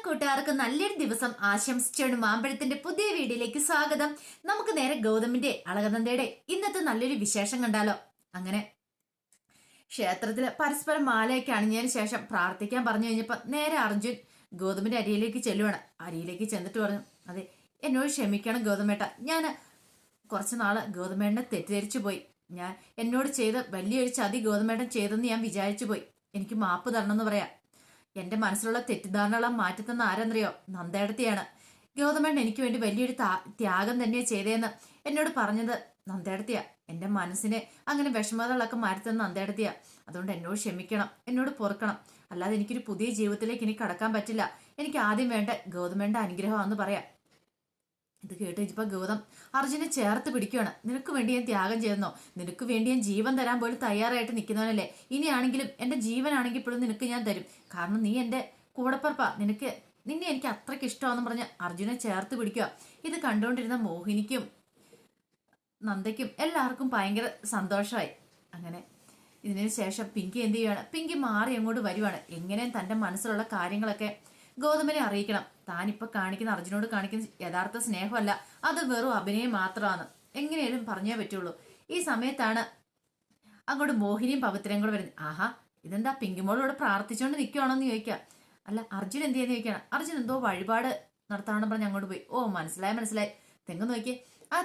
കൂട്ടുകാർക്ക് നല്ലൊരു ദിവസം ആശംസിച്ചുകൊണ്ട് മാമ്പഴത്തിന്റെ പുതിയ വീഡിയോയിലേക്ക് സ്വാഗതം. നമുക്ക് നേരെ ഗൗതമിന്റെ അളകനന്ദയുടെ ഇന്നത്തെ നല്ലൊരു വിശേഷം കണ്ടാലോ. അങ്ങനെ ക്ഷേത്രത്തില് പരസ്പരം മാലയൊക്കെ അണിഞ്ഞതിന് ശേഷം പ്രാർത്ഥിക്കാൻ പറഞ്ഞു കഴിഞ്ഞപ്പോ നേരെ അർജുൻ ഗൗതമിന്റെ അരിയിലേക്ക് ചെല്ലുവാണ്. അരിയിലേക്ക് ചെന്നിട്ട് പറഞ്ഞു, അതെ, എന്നോട് ക്ഷമിക്കണം ഗൗതമേട്ട, ഞാൻ കുറച്ചു നാള് ഗൗതമേട്ടനെ തെറ്റിദ്ധരിച്ചു പോയി. ഞാൻ എന്നോട് ചെയ്ത വലിയൊരു ചതി ഗൗതമേട്ടൻ ചെയ്തെന്ന് ഞാൻ വിചാരിച്ചു പോയി. എനിക്ക് മാപ്പ് തരണമെന്ന് പറയാം. എന്റെ മനസ്സിലുള്ള തെറ്റിദ്ധാരണകളെ മാറ്റിത്തന്ന ആരെന്നറിയോ? നന്ദേടത്തിയാണ്. ഗൗതമേട്ടൻ എനിക്ക് വേണ്ടി വലിയൊരു ത്യാഗം തന്നെയാ ചെയ്തതെന്ന് എന്നോട് പറഞ്ഞത് നന്ദേടത്തിയാ. എന്റെ മനസ്സിനെ അങ്ങനെ വിഷമതകളൊക്കെ മാറ്റിത്തന്ന നന്ദേടത്തിയാ. അതുകൊണ്ട് എന്നോട് ക്ഷമിക്കണം, എന്നോട് പൊറുക്കണം. അല്ലാതെ എനിക്കൊരു പുതിയ ജീവിതത്തിലേക്ക് എനിക്ക് കടക്കാൻ പറ്റില്ല. എനിക്ക് ആദ്യം വേണ്ട ഗൗതമേട്ടന്റെ അനുഗ്രഹമാണെന്ന് പറയാം. ഇത് കേട്ട് ഇപ്പൊ ഗൗതം അർജുനെ ചേർത്ത് പിടിക്കുകയാണ്. നിനക്ക് വേണ്ടി ഞാൻ ത്യാഗം ചെയ്യുന്നോ? നിനക്ക് വേണ്ടി ഞാൻ ജീവൻ തരാൻ പോലും തയ്യാറായിട്ട് നിൽക്കുന്നവനല്ലേ. ഇനിയാണെങ്കിലും എന്റെ ജീവനാണെങ്കിൽ ഇപ്പോഴും നിനക്ക് ഞാൻ തരും. കാരണം നീ എന്റെ കൂടപ്പറപ്പാ. നിന്നെ എനിക്ക് അത്രയ്ക്ക് ഇഷ്ടമാണെന്ന് പറഞ്ഞ് അർജുനെ ചേർത്ത് പിടിക്കുക. ഇത് കണ്ടുകൊണ്ടിരുന്ന മോഹിനിക്കും നന്ദയ്ക്കും എല്ലാവർക്കും ഭയങ്കര സന്തോഷമായി. അങ്ങനെ ഇതിനു ശേഷം പിങ്കി എന്ത് ചെയ്യുകയാണ്? പിങ്കി മാറി അങ്ങോട്ട് വരുവാണ്. എങ്ങനെയും തന്റെ മനസ്സിലുള്ള കാര്യങ്ങളൊക്കെ ഗൗതമനെ അറിയിക്കണം. താനിപ്പോ കാണിക്കുന്ന അർജുനോട് കാണിക്കുന്ന യഥാർത്ഥ സ്നേഹമല്ല, അത് വെറും അഭിനയം മാത്രമാണ്. എങ്ങനെയാലും പറഞ്ഞേ പറ്റുള്ളൂ. ഈ സമയത്താണ് അങ്ങോട്ട് മോഹിനിയും പവിത്രയും കൂടെ വരുന്നത്. ആഹാ, ഇതെന്താ പിങ്കിമോളോട് പ്രാർത്ഥിച്ചുകൊണ്ട് നിൽക്കുവാണോന്ന് ചോദിക്കാം. അല്ല, അർജുൻ എന്ത് ചെയ്യുന്ന ചോദിക്കണം. അർജുൻ എന്തോ വഴിപാട് നടത്താണെന്ന് പറഞ്ഞ് അങ്ങോട്ട് പോയി. ഓ, മനസ്സിലായി. തെങ്ങ് നോക്കി ആ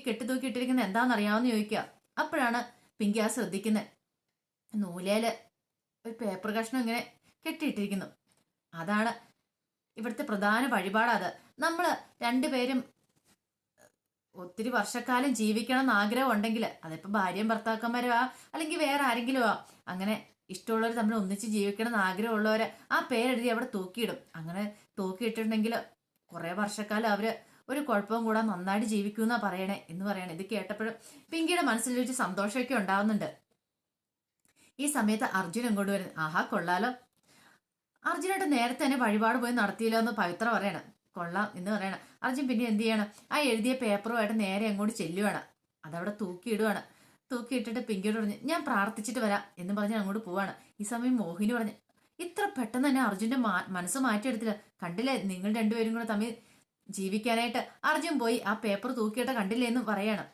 കെട്ടി തൂക്കി ഇട്ടിരിക്കുന്ന എന്താണെന്ന് അറിയാമെന്ന് ചോദിക്കുക. അപ്പോഴാണ് പിങ്കി ആ ശ്രദ്ധിക്കുന്നത്. നൂലേല് ഒരു പേപ്പർ കഷ്ണം ഇങ്ങനെ കെട്ടിയിട്ടിരിക്കുന്നു. അതാണ് ഇവിടുത്തെ പ്രധാന വഴിപാടത്. നമ്മള് രണ്ടുപേരും ഒത്തിരി വർഷക്കാലം ജീവിക്കണം എന്ന് ആഗ്രഹം ഉണ്ടെങ്കിൽ, അതിപ്പോ ഭാര്യയും ഭർത്താക്കന്മാരോ അല്ലെങ്കിൽ വേറെ ആരെങ്കിലും അങ്ങനെ ഇഷ്ടമുള്ളവർ തമ്മിൽ ഒന്നിച്ച് ജീവിക്കണം എന്ന് ആഗ്രഹമുള്ളവരെ ആ പേരെഴുതി അവിടെ തൂക്കിയിടും. അങ്ങനെ തൂക്കിയിട്ടുണ്ടെങ്കിൽ കുറെ വർഷക്കാലം അവര് ഒരു കുഴപ്പവും കൂടാതെ നന്നായിട്ട് ജീവിക്കുമെന്നാ പറയണേ എന്ന് പറയണേ. ഇത് കേട്ടപ്പോഴും പിങ്കിയുടെ മനസ്സിലൊരു സന്തോഷമൊക്കെ ഉണ്ടാവുന്നുണ്ട്. ഈ സമയത്ത് അർജുൻ ഇങ്ങോട്ട് വരുന്നു. ആഹാ, കൊള്ളാലോ, അർജുനായിട്ട് നേരത്തെ തന്നെ വഴിപാട് പോയി നടത്തിയില്ലോ എന്ന് പവിത്ര പറയണം. കൊള്ളാം എന്ന് പറയണം. അർജുൻ പിന്നെ എന്ത് ചെയ്യണം? ആ എഴുതിയ പേപ്പറുമായിട്ട് നേരെ അങ്ങോട്ട് ചെല്ലുവാണ്. അതവിടെ തൂക്കിയിടുവാണ്. തൂക്കിയിട്ടിട്ട് പിങ്കിയോട് പറഞ്ഞു, ഞാൻ പ്രാർത്ഥിച്ചിട്ട് വരാം എന്ന് പറഞ്ഞ് അങ്ങോട്ട് പോവാണ്. ഈ സമയം മോഹിനി പറഞ്ഞു, ഇത്ര പെട്ടെന്ന് തന്നെ അർജുന്റെ മനസ്സ് മാറ്റിയെടുത്തില്ല. കണ്ടില്ലേ, നിങ്ങൾ രണ്ടുപേരും കൂടെ തമ്മിൽ ജീവിക്കാനായിട്ട് അർജുൻ പോയി ആ പേപ്പർ തൂക്കിയിട്ട് കണ്ടില്ലേ എന്ന് പറയണം.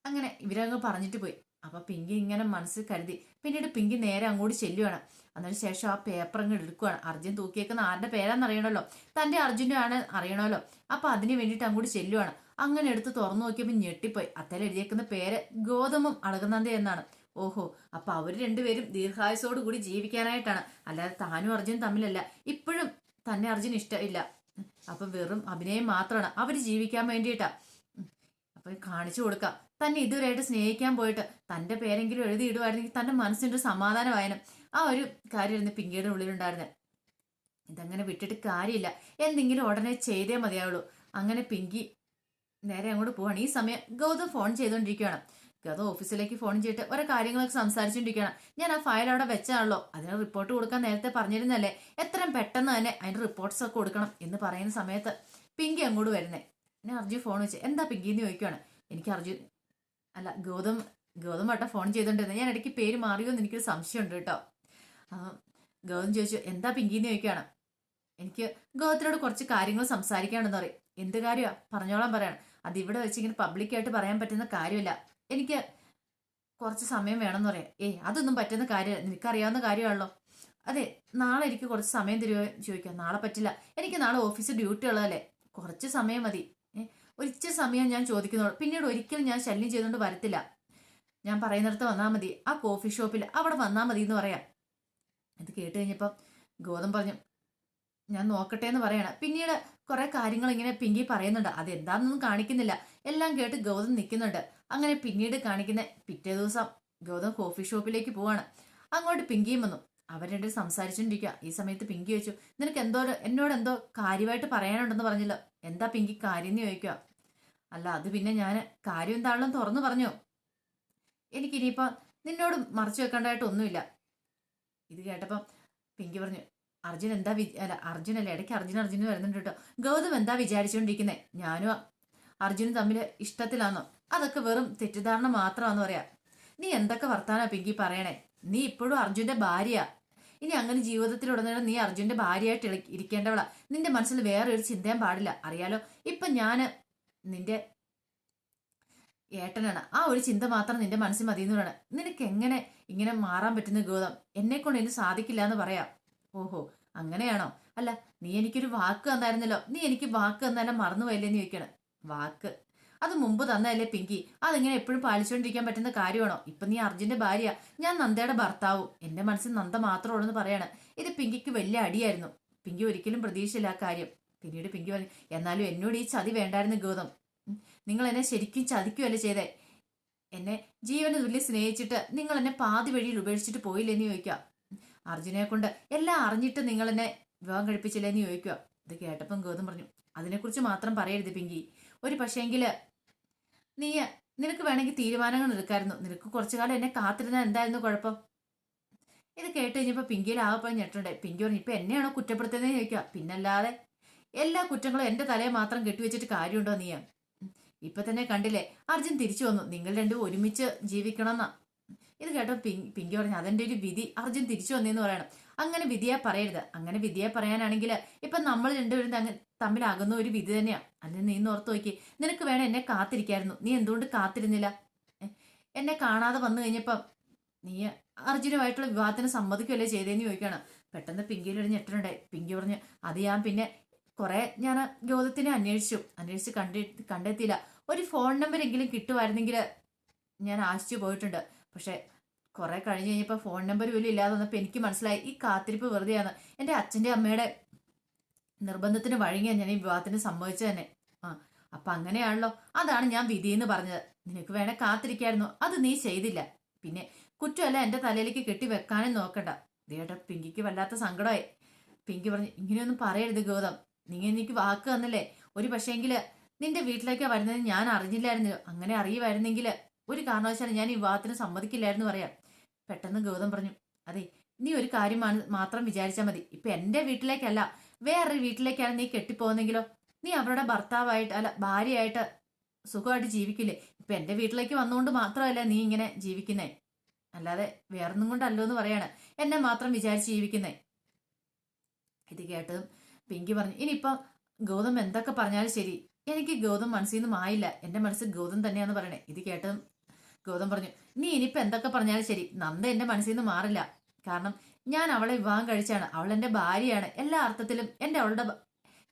അങ്ങനെ ഇവരങ്ങ് പറഞ്ഞിട്ട് പോയി. അപ്പൊ പിങ്കി ഇങ്ങനെ മനസ്സിൽ കരുതി. പിന്നീട് പിങ്കി നേരെ അങ്ങോട്ട് ചെല്ലുവാണ്. അതിനുശേഷം ആ പേപ്പർ അങ്ങ് എടുക്കുകയാണ്. അർജുൻ തൂക്കിയേക്കുന്ന ആരുടെ പേരാന്ന് അറിയണമല്ലോ, തന്റെ അർജുന്റെ ആണ് അറിയണമല്ലോ. അപ്പൊ അതിന് വേണ്ടിയിട്ട് അങ്ങോട്ട് ചെല്ലുവാണ്. അങ്ങനെ എടുത്ത് തുറന്നു നോക്കിയപ്പോൾ ഞെട്ടിപ്പോയി. അത്തേൽ എഴുതിയേക്കുന്ന പേര് ഗൗതമും അളകനന്ദ എന്നാണ്. ഓഹോ, അപ്പൊ അവര് രണ്ടുപേരും ദീർഘായുസോട് കൂടി ജീവിക്കാനായിട്ടാണ്. അല്ലാതെ താനും അർജുനും തമ്മിലല്ല. ഇപ്പോഴും തന്നെ അർജുൻ ഇഷ്ടമില്ല. അപ്പൊ വെറും അഭിനയം മാത്രമാണ്. അവര് ജീവിക്കാൻ വേണ്ടിയിട്ടാ. അപ്പൊ കാണിച്ചു കൊടുക്കാം. തന്നെ ഇതുവരെയായിട്ട് സ്നേഹിക്കാൻ പോയിട്ട് തന്റെ പേരെങ്കിലും എഴുതിയിടുമായിരുന്നെങ്കിൽ തന്റെ മനസ്സിന്റെ സമാധാനമായനും. ആ ഒരു കാര്യമായിരുന്നു പിങ്കിയുടെ ഉള്ളിലുണ്ടായിരുന്നത്. ഇതങ്ങനെ വിട്ടിട്ട് കാര്യമില്ല, എന്തെങ്കിലും ഉടനെ ചെയ്തേ മതിയാവുള്ളൂ. അങ്ങനെ പിങ്കി നേരെ അങ്ങോട്ട് പോവാണ്. ഈ സമയം ഗൗതം ഫോൺ ചെയ്തുകൊണ്ടിരിക്കുകയാണ്. ഗൗതം ഓഫീസിലേക്ക് ഫോൺ ചെയ്തിട്ട് ഓരോ കാര്യങ്ങളൊക്കെ സംസാരിച്ചുകൊണ്ടിരിക്കുകയാണ്. ഞാൻ ആ ഫയൽ അവിടെ വെച്ചാണല്ലോ, അതിന് റിപ്പോർട്ട് കൊടുക്കാൻ നേരത്തെ പറഞ്ഞിരുന്നല്ലേ, എത്രയും പെട്ടെന്ന് തന്നെ അതിന്റെ റിപ്പോർട്ട്സ് ഒക്കെ കൊടുക്കണം എന്ന് പറയുന്ന സമയത്ത് പിങ്കി അങ്ങോട്ട് വരുന്നേ. ഞാൻ അർജുൻ ഫോൺ വെച്ച് എന്താ പിങ്കി എന്ന് ചോദിക്കുകയാണ്. എനിക്ക് ഗൗതം വട്ടം ഫോൺ ചെയ്തോണ്ടിരുന്നത്. ഞാൻ ഇടയ്ക്ക് പേര് മാറിയോ എന്ന് എനിക്കൊരു സംശയമുണ്ട് കേട്ടോ. ഗൗതം ചോദിച്ചു എന്താ പിങ്കി എന്ന് ചോദിക്കുകയാണ്. എനിക്ക് ഗൗതത്തിനോട് കുറച്ച് കാര്യങ്ങൾ സംസാരിക്കാനുണ്ടെന്ന് പറയും. എന്ത് കാര്യമാണ് പറഞ്ഞോളാൻ പറയാണ്. അത് ഇവിടെ വെച്ച് ഇങ്ങനെ പബ്ലിക്കായിട്ട് പറയാൻ പറ്റുന്ന കാര്യമില്ല. എനിക്ക് കുറച്ച് സമയം വേണമെന്ന് പറയാം. അതൊന്നും പറ്റുന്ന കാര്യമല്ല, നിനക്കറിയാവുന്ന കാര്യമാണല്ലോ. അതെ, നാളെ എനിക്ക് കുറച്ച് സമയം തരുമോ ചോദിക്കാം. നാളെ പറ്റില്ല, എനിക്ക് നാളെ ഓഫീസ് ഡ്യൂട്ടി ഉള്ളതല്ലേ, കുറച്ച് സമയം മതി. ഒരിച്ചിരി സമയം ഞാൻ ചോദിക്കുന്നോളൂ. പിന്നീട് ഒരിക്കലും ഞാൻ ശല്യം ചെയ്തുകൊണ്ട് വരത്തില്ല. ഞാൻ പറയുന്നിടത്ത് വന്നാൽ മതി, ആ കോഫി ഷോപ്പിൽ അവിടെ വന്നാൽ മതി എന്ന് പറയാം. ഇത് കേട്ട് കഴിഞ്ഞപ്പം ഗൗതം പറഞ്ഞു, ഞാൻ നോക്കട്ടെ എന്ന് പറയണം. പിന്നീട് കുറെ കാര്യങ്ങൾ ഇങ്ങനെ പിങ്കി പറയുന്നുണ്ട്. അതെന്താണെന്നൊന്നും കാണിക്കുന്നില്ല. എല്ലാം കേട്ട് ഗൗതം നിൽക്കുന്നുണ്ട്. അങ്ങനെ പിന്നീട് കാണിക്കുന്ന പിറ്റേ ദിവസം ഗൗതം കോഫി ഷോപ്പിലേക്ക് പോവാണ്. അങ്ങോട്ട് പിങ്കിയും വന്നു. അവരുടെ സംസാരിച്ചോണ്ടിരിക്കുക. ഈ സമയത്ത് പിങ്കി ചോദിച്ചു, നിനക്ക് എന്നോട് എന്തോ കാര്യമായിട്ട് പറയാനുണ്ടെന്ന് പറഞ്ഞല്ലോ, എന്താ പിങ്കി കാര്യം എന്ന് ചോദിക്കുക. അല്ല, അത് പിന്നെ ഞാൻ കാര്യം എന്താണെന്ന് തുറന്നു പറഞ്ഞു. എനിക്കിനിയിപ്പം നിന്നോട് മറച്ചു വെക്കേണ്ടതായിട്ട് ഒന്നുമില്ല. ഇത് കേട്ടപ്പം പിങ്കി പറഞ്ഞു, അർജുനല്ല, ഇടയ്ക്ക് അർജുൻ വരുന്നുണ്ട് കേട്ടോ. ഗൗതം എന്താ വിചാരിച്ചുകൊണ്ടിരിക്കുന്നേ, ഞാനും അർജുനും തമ്മിൽ ഇഷ്ടത്തിലാന്നോ? അതൊക്കെ വെറും തെറ്റിദ്ധാരണ മാത്രമാണെന്ന് പറയാ. നീ എന്തൊക്കെ വർത്താനാ പിങ്കി പറയണേ? നീ ഇപ്പോഴും അർജുന്റെ ഭാര്യയാ. ഇനി അങ്ങനെ ജീവിതത്തിലുടനീളം നീ അർജുന്റെ ഭാര്യയായിട്ട് ഇരിക്കേണ്ടവളാ. നിന്റെ മനസ്സിൽ വേറെ ഒരു ചിന്തയും പാടില്ല. അറിയാലോ, ഇപ്പൊ ഞാന് നിന്റെ ഏട്ടനാണ്. ആ ഒരു ചിന്ത മാത്രം നിന്റെ മനസ്സിൽ മതിയെന്ന് പറയണം. നിനക്ക് എങ്ങനെ ഇങ്ങനെ മാറാൻ പറ്റുന്ന ഗൗതം? എന്നെ കൊണ്ട് ഇനി സാധിക്കില്ല എന്ന് പറയാം. ഓഹോ, അങ്ങനെയാണോ? അല്ല, നീ എനിക്കൊരു വാക്ക് തന്നായിരുന്നല്ലോ. നീ എനിക്ക് വാക്ക് തന്നാലും മറന്നുപോയല്ലേന്ന് ചോദിക്കണം. വാക്ക് അത് മുമ്പ് തന്നതല്ലേ പിങ്കി? അതിങ്ങനെ എപ്പോഴും പാലിച്ചുകൊണ്ടിരിക്കാൻ പറ്റുന്ന കാര്യമാണോ? ഇപ്പൊ നീ അർജുന്റെ ഭാര്യ, ഞാൻ നന്ദയുടെ ഭർത്താവും. എന്റെ മനസ്സിൽ നന്ദ മാത്രമേ ഉള്ളൂ എന്ന് പറയാണ്. ഇത് പിങ്കിക്ക് വലിയ അടിയായിരുന്നു. പിങ്കി ഒരിക്കലും പ്രതീക്ഷയില്ല ആ കാര്യം. പിന്നീട് പിങ്കി പറഞ്ഞു, എന്നാലും എന്നോട് ഈ ചതി വേണ്ടായിരുന്നു ഗൗതം. നിങ്ങൾ എന്നെ ശരിക്കും ചതിക്കുകയല്ലേ ചെയ്തേ? എന്നെ ജീവന് തുല്യ സ്നേഹിച്ചിട്ട് നിങ്ങൾ എന്നെ പാതി വഴിയിൽ ഉപേക്ഷിച്ചിട്ട് പോയില്ലെന്ന് ചോദിക്കുക. അർജുനെ കൊണ്ട് എല്ലാം അറിഞ്ഞിട്ട് നിങ്ങൾ എന്നെ വിവാഹം കഴിപ്പിച്ചില്ലെന്ന് ചോദിക്കുക. ഇത് കേട്ടപ്പം ഗൗതം പറഞ്ഞു, അതിനെക്കുറിച്ച് മാത്രം പറയരുത് പിങ്കി. ഒരു പക്ഷേങ്കില് നിനക്ക് വേണമെങ്കിൽ തീരുമാനങ്ങൾ എടുക്കായിരുന്നു. നിനക്ക് കുറച്ചു കാലം എന്നെ കാത്തിരുന്നാൽ എന്തായിരുന്നു കുഴപ്പം? ഇത് കേട്ട് കഴിഞ്ഞപ്പോ പിങ്കിയിൽ ആകെപ്പോയി ഞെട്ടുണ്ടായി. പിങ്കി പറഞ്ഞു, ഇപ്പൊ എന്നെയാണോ കുറ്റപ്പെടുത്തുന്നതെന്ന് ചോദിക്കുക. പിന്നല്ലാതെ എല്ലാ കുറ്റങ്ങളും എന്റെ തലയെ മാത്രം കെട്ടിവെച്ചിട്ട് കാര്യമുണ്ടോ നീ? ഇപ്പൊ തന്നെ കണ്ടില്ലേ, അർജുൻ തിരിച്ചു വന്നു. നിങ്ങൾ രണ്ടും ഒരുമിച്ച് ജീവിക്കണമെന്നാ. ഇത് കേട്ടോ പിങ്കി പറഞ്ഞു, അതെന്റെ ഒരു വിധി. അർജുൻ തിരിച്ചു വന്നേന്ന് പറയണം. അങ്ങനെ വിധിയെ പറയരുത്. അങ്ങനെ വിധിയെ പറയാനാണെങ്കിൽ ഇപ്പൊ നമ്മൾ രണ്ടുപേരും തമ്മിലാകുന്ന ഒരു വിധി തന്നെയാ. അതിന് നീ ഓർത്ത് നോക്കി. നിനക്ക് വേണം എന്നെ കാത്തിരിക്കായിരുന്നു. നീ എന്തുകൊണ്ട് കാത്തിരുന്നില്ല? എന്നെ കാണാതെ വന്നു കഴിഞ്ഞപ്പം നീ അർജുനുമായിട്ടുള്ള വിവാഹത്തിന് സമ്മതിക്കുമല്ലേ ചെയ്തേന്ന് ചോദിക്കാണ്. പെട്ടെന്ന് പിങ്കിയിലൊരു ഞെട്ടനുണ്ടായി. പിങ്കി പറഞ്ഞു, അത് ഞാൻ പിന്നെ ഞാൻ ഗൗതത്തിനെ അന്വേഷിച്ച് കണ്ടെത്തിയില്ല. ഒരു ഫോൺ നമ്പർ എങ്കിലും കിട്ടുമായിരുന്നെങ്കിൽ ഞാൻ ആശിച്ചു പോയിട്ടുണ്ട്. പക്ഷെ കുറെ കഴിഞ്ഞ് കഴിഞ്ഞപ്പോൾ ഫോൺ നമ്പർ പോലും ഇല്ലാതെ വന്നപ്പോൾ എനിക്ക് മനസ്സിലായി ഈ കാത്തിരിപ്പ് വെറുതെയാണ്. എൻ്റെ അച്ഛൻ്റെ അമ്മയുടെ നിർബന്ധത്തിന് വഴങ്ങിയാണ് ഞാൻ ഈ വിവാഹത്തിന് സമ്മതിച്ചു തന്നെ. അപ്പൊ അങ്ങനെയാണല്ലോ. അതാണ് ഞാൻ വിധിയെന്ന് പറഞ്ഞത്. നിനക്ക് വേണേ കാത്തിരിക്കായിരുന്നു. അത് നീ ചെയ്തില്ല. പിന്നെ കുറ്റമല്ല എന്റെ തലയിലേക്ക് കെട്ടി വെക്കാനും നോക്കണ്ട. ദേട്ടാ, പിങ്കിക്ക് വല്ലാത്ത സങ്കടമായി. പിങ്കി പറഞ്ഞു, ഇങ്ങനെയൊന്നും പറയരുത് ഗൗതം. നീ എനിക്ക് വാക്ക് തന്നല്ലേ. ഒരു പക്ഷേങ്കില് നിന്റെ വീട്ടിലേക്കാ വരുന്നത് ഞാൻ അറിഞ്ഞില്ലായിരുന്നു. അങ്ങനെ അറിയുമായിരുന്നെങ്കിൽ ഒരു കാരണവശാലും ഞാൻ ഈ വിവാഹത്തിന് സമ്മതിക്കില്ലായിരുന്നു പറയാം. പെട്ടെന്ന് ഗൗതം പറഞ്ഞു, അതെ, നീ ഒരു കാര്യം മാത്രം വിചാരിച്ചാൽ മതി. ഇപ്പൊ എന്റെ വീട്ടിലേക്കല്ല, വേറൊരു വീട്ടിലേക്കാണ് നീ കെട്ടിപ്പോകുന്നെങ്കിലോ? നീ അവരുടെ ഭർത്താവായിട്ട് അല്ല ഭാര്യയായിട്ട് സുഖമായിട്ട് ജീവിക്കില്ലേ? ഇപ്പൊ എന്റെ വീട്ടിലേക്ക് വന്നുകൊണ്ട് മാത്രമല്ല നീ ഇങ്ങനെ ജീവിക്കുന്നേ, അല്ലാതെ വേറൊന്നും കൊണ്ടല്ലോ എന്ന് പറയാണ്. എന്നെ മാത്രം വിചാരിച്ച് ജീവിക്കുന്നേ. ഇത് കേട്ടതും പിങ്കി പറഞ്ഞു, ഇനിയിപ്പം ഗൗതം എന്തൊക്കെ പറഞ്ഞാലും ശരി, എനിക്ക് ഗൗതം മനസ്സിൽ നിന്നും ആയില്ല. എന്റെ മനസ്സ് ഗൗതം തന്നെയാന്ന് പറയണേ. ഇത് കേട്ടതും ഗൗതം പറഞ്ഞു, നീ ഇനിയിപ്പോ എന്തൊക്കെ പറഞ്ഞാലും ശരി, നന്ദ എന്റെ മനസ്സിൽ നിന്ന് മാറില്ല. കാരണം ഞാൻ അവളെ വിവാഹം കഴിച്ചാണ്. അവൾ എന്റെ ഭാര്യയാണ്. എല്ലാ അർത്ഥത്തിലും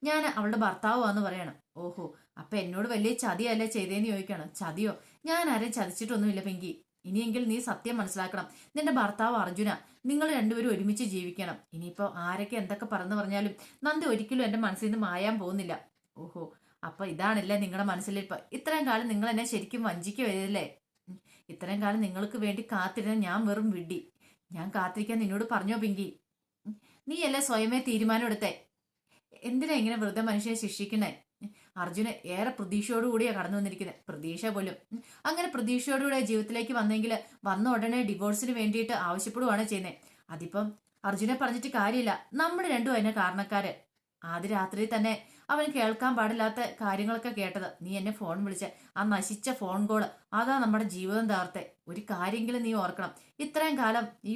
ഞാൻ അവളുടെ ഭർത്താവാന്ന് പറയണം. ഓഹോ, അപ്പൊ എന്നോട് വലിയ ചതിയല്ലേ ചെയ്തേന്ന് ചോദിക്കാണ്. ചതിയോ? ഞാൻ ആരെയും ചതിച്ചിട്ടൊന്നുമില്ല പിങ്കി. ഇനിയെങ്കിൽ നീ സത്യം മനസ്സിലാക്കണം. നിന്റെ ഭർത്താവ് അർജുന, നിങ്ങൾ രണ്ടുപേരും ഒരുമിച്ച് ജീവിക്കണം. ഇനിയിപ്പോ ആരൊക്കെ എന്തൊക്കെ പറഞ്ഞാലും നന്ദി ഒരിക്കലും എന്റെ മനസ്സിൽ നിന്ന് മായാൻ പോകുന്നില്ല. ഓഹോ, അപ്പൊ ഇതാണല്ലേ നിങ്ങളുടെ മനസ്സിൽ. ഇപ്പൊ ഇത്രയും കാലം നിങ്ങൾ എന്നെ ശരിക്കും വഞ്ചിക്കുവല്ലേ? ഇത്രയും കാലം നിങ്ങൾക്ക് വേണ്ടി കാത്തിരുന്ന ഞാൻ വെറും വിഡ്ഢി. ഞാൻ കാത്തിരിക്കാൻ നിന്നോട് പറഞ്ഞോ പിങ്കി? നീ അല്ലേ സ്വയമേ തീരുമാനം എടുത്തേ? എന്തിനാ ഇങ്ങനെ വെറുതെ മനുഷ്യനെ ശിക്ഷിക്കുന്നേ? അർജുന് ഏറെ പ്രതീക്ഷയോടുകൂടിയാണ് കടന്നു വന്നിരിക്കുന്നത്. പ്രതീക്ഷ പോലും അങ്ങനെ പ്രതീക്ഷയോടുകൂടെ ജീവിതത്തിലേക്ക് വന്ന ഉടനെ ഡിവോഴ്സിന് വേണ്ടിയിട്ട് ആവശ്യപ്പെടുകയാണ് ചെയ്യുന്നത്. അതിപ്പം അർജുനെ പറഞ്ഞിട്ട് കാര്യമില്ല. നമ്മൾ രണ്ടും അതിനെ കാരണക്കാര്. ആദ്യ രാത്രി തന്നെ അവൻ കേൾക്കാൻ പാടില്ലാത്ത കാര്യങ്ങളൊക്കെ കേട്ടത്. നീ എന്നെ ഫോൺ വിളിച്ച ആ നശിച്ച ഫോൺ കോള്, അതാ നമ്മുടെ ജീവിതം തകർത്തെ. ഒരു കാര്യമെങ്കിലും നീ ഓർക്കണം. ഇത്രയും കാലം ഈ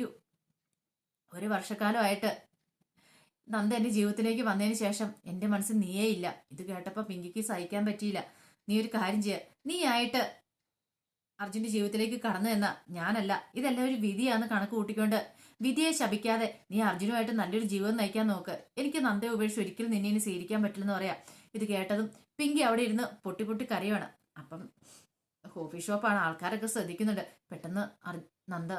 ഒരു വർഷക്കാലമായിട്ട് നന്ദ എന്റെ ജീവിതത്തിലേക്ക് വന്നതിന് ശേഷം എന്റെ മനസ്സിൽ നീയേ ഇല്ല. ഇത് കേട്ടപ്പോ പിങ്കിക്ക് സഹിക്കാൻ പറ്റിയില്ല. നീ ഒരു കാര്യം ചെയ്യ, നീ ആയിട്ട് അർജുന്റെ ജീവിതത്തിലേക്ക് കടന്നു എന്ന ഞാനല്ല. ഇതെല്ലാം ഒരു വിധിയാന്ന് കണക്ക് കൂട്ടിക്കൊണ്ട് വിധിയെ ശപിക്കാതെ നീ അർജുനുമായിട്ട് നല്ലൊരു ജീവിതം നയിക്കാൻ നോക്ക്. എനിക്ക് നന്ദയെ ഉപേക്ഷിച്ച് ഒരിക്കലും നിന്നെ ഇനി സ്വീകരിക്കാൻ പറ്റില്ലെന്ന് പറയാം. ഇത് കേട്ടതും പിങ്കി അവിടെ ഇരുന്ന് പൊട്ടി പൊട്ടി കരയാണ്. അപ്പം കോഫി ഷോപ്പാണ്, ആൾക്കാരൊക്കെ ശ്രദ്ധിക്കുന്നുണ്ട്. പെട്ടെന്ന് നന്ദ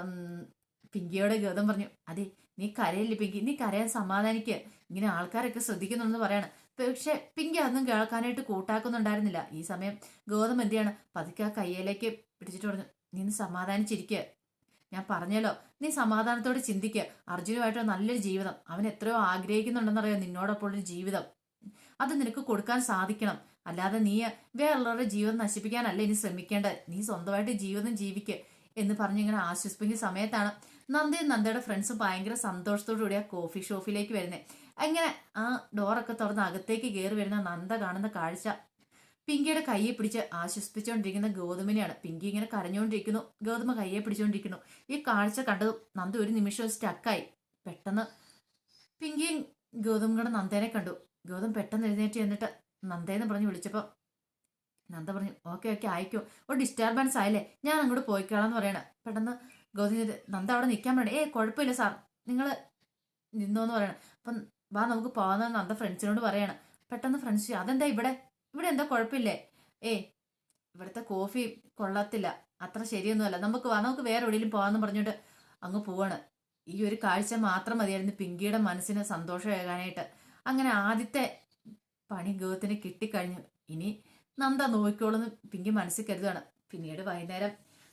പിങ്കിയോടെ ഗൗതം പറഞ്ഞു, അതെ, നീ കരയില്ലേ പിങ്കി, നീ കരയാൻ സമാധാനിക്ക്. ഇങ്ങനെ ആൾക്കാരൊക്കെ ശ്രദ്ധിക്കുന്നുണ്ടെന്ന് പറയാണ്. പക്ഷെ പിങ്കി അതൊന്നും കേൾക്കാനായിട്ട് കൂട്ടാക്കുന്നുണ്ടായിരുന്നില്ല. ഈ സമയം ഗൗതം എന്ത് പതുക്കെ ആ കയ്യിലേക്ക് പിടിച്ചിട്ട് പറഞ്ഞു, നീ സമാധാനിച്ചിരിക്കുക. ഞാൻ പറഞ്ഞല്ലോ, നീ സമാധാനത്തോടെ ചിന്തിക്കുക. അർജുനുമായിട്ട് നല്ലൊരു ജീവിതം അവൻ എത്രയോ ആഗ്രഹിക്കുന്നുണ്ടെന്നറിയോ. നിന്നോടൊപ്പം ഒരു ജീവിതം അത് നിനക്ക് കൊടുക്കാൻ സാധിക്കണം. അല്ലാതെ നീ വേറുള്ളവരുടെ ജീവിതം നശിപ്പിക്കാനല്ല ഇനി ശ്രമിക്കേണ്ടത്. നീ സ്വന്തമായിട്ട് ജീവിതം ജീവിക്കുക എന്ന് പറഞ്ഞിങ്ങനെ ആശ്വസിപ്പിക്കുന്ന സമയത്താണ് നന്ദയും നന്ദയുടെ ഫ്രണ്ട്സും ഭയങ്കര സന്തോഷത്തോടു കൂടി ആ കോഫി ഷോപ്പിലേക്ക് വരുന്നത്. അങ്ങനെ ആ ഡോറൊക്കെ തുറന്ന് അകത്തേക്ക് കയറി വരുന്ന നന്ദ കാണുന്ന കാഴ്ച പിങ്കിയുടെ കയ്യെ പിടിച്ച് ആശ്വസിപ്പിച്ചുകൊണ്ടിരിക്കുന്ന ഗൗതമിനെയാണ്. പിങ്കി ഇങ്ങനെ കരഞ്ഞുകൊണ്ടിരിക്കുന്നു, ഗൗതമ കയ്യെ പിടിച്ചുകൊണ്ടിരിക്കുന്നു. ഈ കാഴ്ച കണ്ടതും നന്ദ ഒരു നിമിഷം സ്റ്റക്കായി. പെട്ടെന്ന് പിങ്കിയും ഗൗതം കൂടെ നന്ദേനെ കണ്ടു. ഗൗതം പെട്ടെന്ന് എഴുന്നേറ്റ് എന്നിട്ട് നന്ദേന്ന് പറഞ്ഞ് വിളിച്ചപ്പോൾ നന്ദ പറഞ്ഞു ഓക്കെ ഓക്കെ ആയിക്കോ, ഒരു ഡിസ്റ്റർബൻസ് ആയില്ലേ, ഞാൻ അങ്ങോട്ട് പോയിക്കോളാന്ന് പറയണ. പെട്ടെന്ന് ഗൗതം നന്ദ അവിടെ നിൽക്കാൻ പറയണേ. കുഴപ്പമില്ല സാർ, നിങ്ങൾ നിന്നോന്ന് പറയണം. അപ്പം വാ നമുക്ക് പോകാന്ന് നന്ദ ഫ്രണ്ട്സിനോട് പറയാണ്. പെട്ടെന്ന് ഫ്രണ്ട്സ് അതെന്താ ഇവിടെ ഇവിടെ എന്താ കുഴപ്പമില്ലേ? ഇവിടുത്തെ കോഫി കൊള്ളത്തില്ല, അത്ര ശരിയൊന്നുമല്ല, നമുക്ക് വാ നമുക്ക് വേറെ എവിടെയെങ്കിലും പോകാമെന്ന് പറഞ്ഞിട്ട് അങ്ങ് പോവാണ്. ഈ ഒരു കാഴ്ച മാത്രം മതിയായിരുന്നു പിങ്കിയുടെ മനസ്സിന് സന്തോഷമേകാനായിട്ട്. അങ്ങനെ ആദ്യത്തെ പണി ഗൗതത്തിന് കിട്ടിക്കഴിഞ്ഞു. ഇനി നന്ദ നോക്കിക്കോളെന്ന് പിങ്കി മനസ്സിൽ കരുതുകയാണ്. പിന്നീട് വൈകുന്നേരം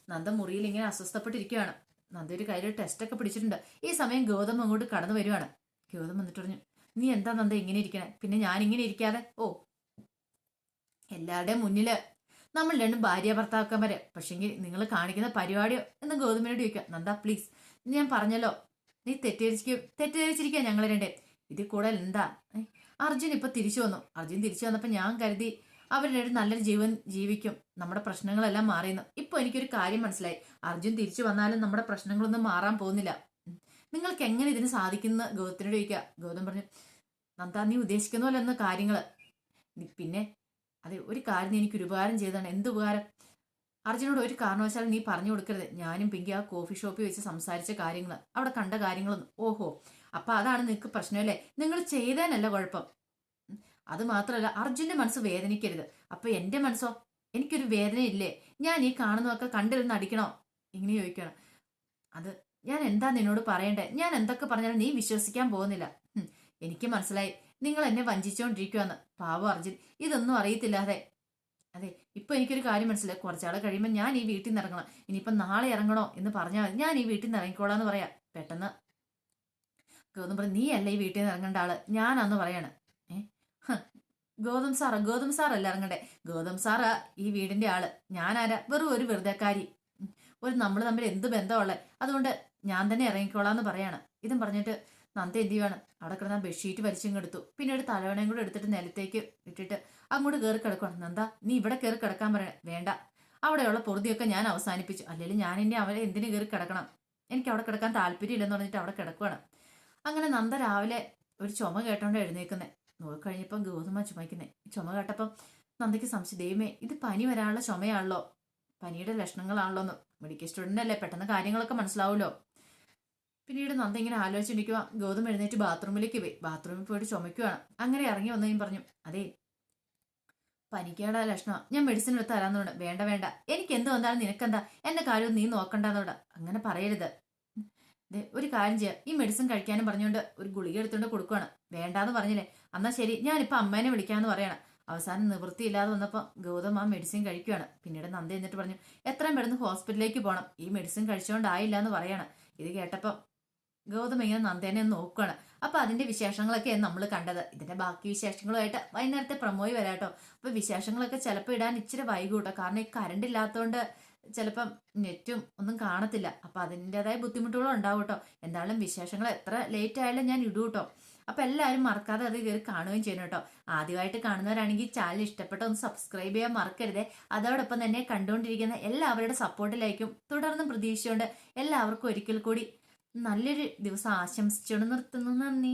നന്ദ മുറിയിൽ ഇങ്ങനെ അസ്വസ്ഥപ്പെട്ടിരിക്കുകയാണ്. നന്ദ ഒരു കയ്യിൽ ടെസ്റ്റൊക്കെ പിടിച്ചിട്ടുണ്ട്. ഈ സമയം ഗൗതം അങ്ങോട്ട് കടന്നു വരുവാണ്. ഗൗതം വന്നിട്ട് പറഞ്ഞു നീ എന്താ നന്ദ ഇങ്ങനെ ഇരിക്കണേ? പിന്നെ ഞാൻ ഇങ്ങനെ ഇരിക്കാതെ? എല്ലാവരുടെയും മുന്നില് നമ്മൾ രണ്ടും ഭാര്യ ഭർത്താക്കന്മാരെ, പക്ഷെങ്കിൽ നിങ്ങൾ കാണിക്കുന്ന പരിപാടിയോ എന്ന് ഗൗതമിനോട് ചോദിക്കുക. നന്ദ പ്ലീസ്, ഞാൻ പറഞ്ഞല്ലോ നീ തെറ്റിദ്ധരിച്ചിരിക്കുക ഞങ്ങൾ രണ്ടേ. ഇതിൽ കൂടുതൽ എന്താ? അർജുൻ ഇപ്പൊ തിരിച്ചു വന്നു. അർജുൻ തിരിച്ചു വന്നപ്പോൾ ഞാൻ കരുതി അവരുടെ നല്ലൊരു ജീവൻ ജീവിക്കും, നമ്മുടെ പ്രശ്നങ്ങളെല്ലാം മാറിയെന്ന്. ഇപ്പൊ എനിക്കൊരു കാര്യം മനസ്സിലായി, അർജുൻ തിരിച്ചു വന്നാലും നമ്മുടെ പ്രശ്നങ്ങളൊന്നും മാറാൻ പോകുന്നില്ല. നിങ്ങൾക്ക് എങ്ങനെ ഇതിന് സാധിക്കുന്ന ഗൗതത്തിനോട് ചോദിക്കുക. ഗൗതം പറഞ്ഞു നന്ദ നീ ഉദ്ദേശിക്കുന്ന പോലെ ഒന്ന് കാര്യങ്ങള്. പിന്നെ അതെ ഒരു കാര്യം നീ എനിക്ക് ഒരു ഉപകാരം ചെയ്തതാണ്. എന്ത് ഉപകാരം? അർജുനോട് ഒരു കാരണവശാലും നീ പറഞ്ഞു കൊടുക്കരുത്. ഞാനും പിങ്കി ആ കോഫി ഷോപ്പിൽ വെച്ച് സംസാരിച്ച കാര്യങ്ങൾ, അവിടെ കണ്ട കാര്യങ്ങളൊന്നും. ഓഹോ, അപ്പൊ അതാണ് നിനക്ക് പ്രശ്നമല്ലേ? നിങ്ങൾ ചെയ്തേനല്ല കുഴപ്പം. അത് മാത്രമല്ല അർജുന്റെ മനസ്സ് വേദനിക്കരുത്. അപ്പൊ എന്റെ മനസ്സോ? എനിക്കൊരു വേദനയില്ലേ? ഞാൻ ഈ കാണുന്നതൊക്കെ കണ്ടിരുന്ന് അടിക്കണോ? ഇങ്ങനെ ചോദിക്കണം. അത് ഞാൻ എന്താ നിന്നോട് പറയണ്ടേ? ഞാൻ എന്തൊക്കെ പറഞ്ഞാലും നീ വിശ്വസിക്കാൻ പോകുന്നില്ല. എനിക്ക് മനസ്സിലായി നിങ്ങൾ എന്നെ വഞ്ചിച്ചുകൊണ്ടിരിക്കുവാന്ന്. പാവം അർജുൻ ഇതൊന്നും അറിയത്തില്ലാതെ. അതെ ഇപ്പൊ എനിക്കൊരു കാര്യം മനസ്സിലായി, കുറച്ചാളെ കഴിയുമ്പോൾ ഞാൻ ഈ വീട്ടിൽ നിന്ന് ഇറങ്ങണം. ഇനിയിപ്പം നാളെ ഇറങ്ങണോ എന്ന് പറഞ്ഞാൽ മതി, ഞാൻ ഈ വീട്ടിൽ നിന്ന് ഇറങ്ങിക്കോളാന്ന് പറയാം. പെട്ടെന്ന് ഗൗതം പറഞ്ഞു നീ അല്ല ഈ വീട്ടിൽ നിന്ന് ഇറങ്ങേണ്ട ആള്, ഞാനാന്ന് പറയാണ്. ഗൗതം സാറല്ല ഇറങ്ങണ്ടേ, ഗൗതം സാറാ ഈ വീടിന്റെ ആള്, ഞാനാരാ? വെറും ഒരു വെറുതെക്കാരി, ഒരു നമ്മൾ തമ്മിൽ എന്ത് ബന്ധമുള്ളത്, അതുകൊണ്ട് ഞാൻ തന്നെ ഇറങ്ങിക്കോളാന്ന് പറയാണ്. ഇതും പറഞ്ഞിട്ട് നന്ദ എന്ത് ചെയ്യുവാണ്, അവിടെ കിടന്ന ബെഡ്ഷീറ്റ് വലിച്ചിങ്ങെടുത്തു. പിന്നീട് തലവണയും കൂടെ എടുത്തിട്ട് നിലത്തേക്ക് ഇട്ടിട്ട് അങ്ങോട്ട് കയറി കിടക്കുവാണ്. നന്ദ നീ ഇവിടെ കയറി കിടക്കാൻ പറയണേ. വേണ്ട, അവിടെയുള്ള പൊറുതിയൊക്കെ ഞാൻ അവസാനിപ്പിച്ചു, അല്ലെങ്കിൽ ഞാൻ ഇനി അവരെ എന്തിനു കയറി കിടക്കണം, എനിക്ക് അവിടെ കിടക്കാൻ താല്പര്യമില്ലെന്ന് പറഞ്ഞിട്ട് അവിടെ കിടക്കുവാണ്. അങ്ങനെ നന്ദ രാവിലെ ഒരു ചുമ കേട്ടോണ്ട് എഴുന്നേക്കുന്നേ. നോക്കിക്കഴിഞ്ഞപ്പം ഗൗതമ ചുമയ്ക്കുന്നേ. ചുമ കേട്ടപ്പം നന്ദയ്ക്ക് സംശയം, ദൈവമേ ഇത് പനി വരാനുള്ള ചുമയാണല്ലോ, പനിയുടെ ലക്ഷണങ്ങളാണല്ലോ എന്ന്. മെഡിക്കൽ സ്റ്റുഡന്റ് അല്ലേ, പെട്ടെന്ന് കാര്യങ്ങളൊക്കെ മനസ്സിലാവുമല്ലോ. പിന്നീട് നന്ദ ഇങ്ങനെ ആലോചിച്ചിരിക്കുക. ഗൗതം എഴുന്നേറ്റ് ബാത്റൂമിലേക്ക് പോയി. ബാത്റൂമിൽ പോയിട്ട് ചുമയ്ക്കുവാണ്. അങ്ങനെ ഇറങ്ങി വന്നതും പറഞ്ഞു അതെ പനിക്കേണ്ട ലക്ഷണം, ഞാൻ മെഡിസിൻ എടുത്ത് തരാന്നുണ്ട്. വേണ്ട വേണ്ട, എനിക്ക് എന്ത് വന്നാലും നിനക്കെന്താ, എന്റെ കാര്യം നീ നോക്കണ്ടെന്നോട് അങ്ങനെ പറയരുത്. ഒരു കാര്യം ചെയ്യാം, ഈ മെഡിസിൻ കഴിക്കാനും പറഞ്ഞുകൊണ്ട് ഒരു ഗുളിക എടുത്തുകൊണ്ട് കൊടുക്കുവാണ്. വേണ്ടാന്ന് പറഞ്ഞില്ലേ, എന്നാ ശരി ഞാനിപ്പോൾ അമ്മേനെ വിളിക്കാമെന്ന് പറയണം. അവസാനം നിവൃത്തിയില്ലാതെ വന്നപ്പോൾ ഗൗതം ആ മെഡിസിൻ കഴിക്കുകയാണ്. പിന്നീട് നന്ദ എന്നിട്ട് പറഞ്ഞു എത്രയും പെട്ടെന്ന് ഹോസ്പിറ്റലിലേക്ക് പോകണം, ഈ മെഡിസിൻ കഴിച്ചുകൊണ്ടായില്ല എന്ന് പറയണം. ഇത് കേട്ടപ്പോൾ ഗൗതം ഇങ്ങനെ നന്ദേനെ ഒന്ന് നോക്കുകയാണ്. അപ്പൊ അതിന്റെ വിശേഷങ്ങളൊക്കെയാണ് നമ്മൾ കണ്ടത്. ഇതിന്റെ ബാക്കി വിശേഷങ്ങളുമായിട്ട് വൈകുന്നേരത്തെ പ്രമോയി വരാട്ടോ. അപ്പൊ വിശേഷങ്ങളൊക്കെ ചിലപ്പോൾ ഇടാൻ ഇച്ചിരി വൈകൂട്ടോ, കാരണം ഈ കറണ്ട് ഇല്ലാത്തതുകൊണ്ട് ചിലപ്പം നെറ്റും ഒന്നും കാണത്തില്ല. അപ്പൊ അതിൻ്റെതായ ബുദ്ധിമുട്ടുകളും ഉണ്ടാവും കേട്ടോ. എന്തായാലും വിശേഷങ്ങൾ എത്ര ലേറ്റ് ആയാലും ഞാൻ ഇടൂ കേട്ടോ. അപ്പൊ എല്ലാവരും മറക്കാതെ അത് കയറി കാണുകയും ചെയ്യണം കേട്ടോ. ആദ്യമായിട്ട് കാണുന്നവരാണെങ്കിൽ ചാനൽ ഇഷ്ടപ്പെട്ട ഒന്ന് സബ്സ്ക്രൈബ് ചെയ്യാൻ മറക്കരുതേ. അതോടൊപ്പം തന്നെ കണ്ടുകൊണ്ടിരിക്കുന്ന എല്ലാവരുടെ സപ്പോർട്ടിലേക്കും തുടർന്നും പ്രതീക്ഷിച്ചുകൊണ്ട് എല്ലാവർക്കും ഒരിക്കൽ കൂടി നല്ലൊരു ദിവസം ആശംസിച്ചുകൊണ്ട് നിർത്തുന്നു. നന്ദി.